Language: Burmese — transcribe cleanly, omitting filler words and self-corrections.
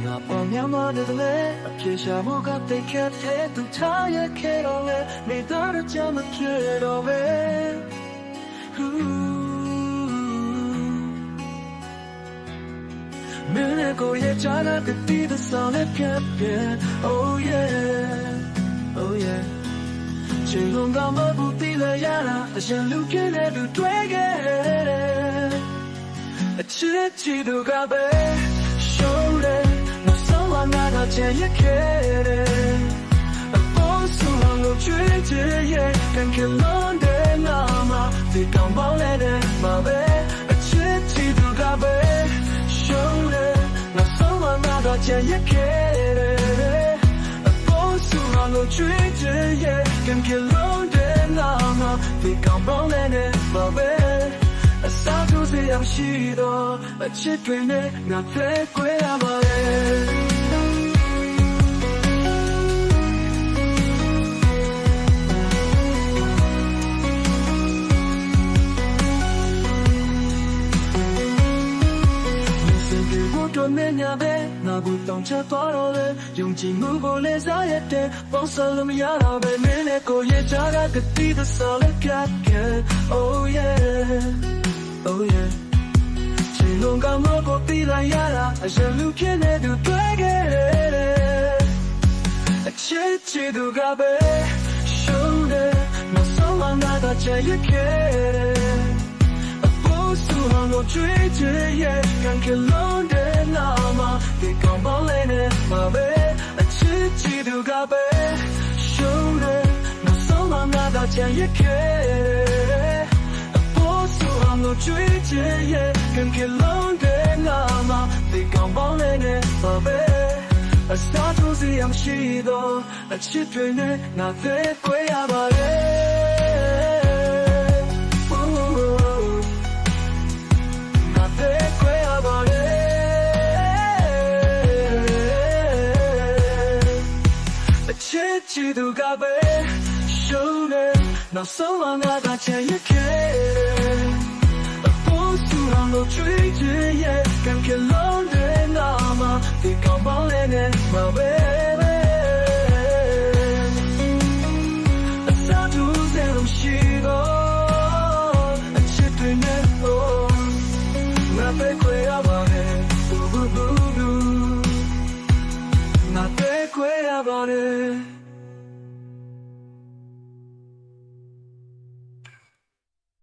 ငါပေါ်မြန်မာတဲ့အပြေရှာမှုကတိတ်ခတ်တဲ့သူထားရခဲ့တော့လေနေတော့ကြမဖြစ်တော့ပဲမင်းနဲ့ကိုရဲ့ချာနာကတိသဆောင်နဲ့ပြပြ Oh yeah Oh yeah ချိန်လုံးကမဘူးတိလဲရတာအရင်လူပြည့်တဲ့သူတွေ့ခဲ့အချစ်ချီသူကပဲရှုံးတယ်နောက်ဆုံးကငါတော့ချင်ရခဲ့တယ်အပေါ်ဆုံးလို့ချွေးချင်ရဲ့ကန်ကလုံးတဲ့နာမဒီကောင်းပေါင်းလဲတဲ့မှာပဲအချစ်ချီသူကပဲရှုံးတယ်နောက်ဆုံးကငါတော့ချင်ရခဲ့တယ်အပေါ်ဆုံးလို့ချွေးချင်ရဲ့ကန်ကလုံးတဲ့နာမဒီကောင်းပေါင်းလဲတဲ့မှာပဲအစားထိုးစရာရှိတော့အချစ်တွေနဲ့ငါဖဲခွဲရပါလေတော်မင်းညာပဲငါဘူးတောင်းချသွားတော့လေယုံကြည်မှုကိုလေးစားရတဲ့ပေါင်းစလို့မရတော့ပဲမင်းနဲ့ကိုရဲ့ချာကကတိသဆောလက်ကက Oh yeah Oh yeah ချိန်လုံးကမကိုတီးလိုက်ရတာအရင်လူဖြစ်နေသူတွေ့ခဲ့တယ်အချစ်ချီသူကပဲရှုံးတယ်မဆုံးမငါတော့ချင်ရခဲ့တယ်အဖို့ဆူအောင်လို့ကြွေးချင်ရဲ့ကန်ကလုံးတဲ့နာမဒီကောင်းပေါင်းလေးနဲ့မှာပဲအချစ်ချီသူကပဲရှုံးတယ်မဆုံးမငါတော့ချင်ရခဲ့တယ်လို့ကြွေးချင်ရဲ့ကန်ကလုံးတဲ့နာမဒီကောင်းပေါင်းလေးနဲ့ပါပဲအစားထိုးစရာမရှိတော့အချစ်တွေနဲ့ငါဖဲခွဲရပါလေငါဖဲခွဲရပါလေအချစ်ချီသူကပဲရှုံးတယ်နောက်ဆုံးငါကချင်ရခဲ့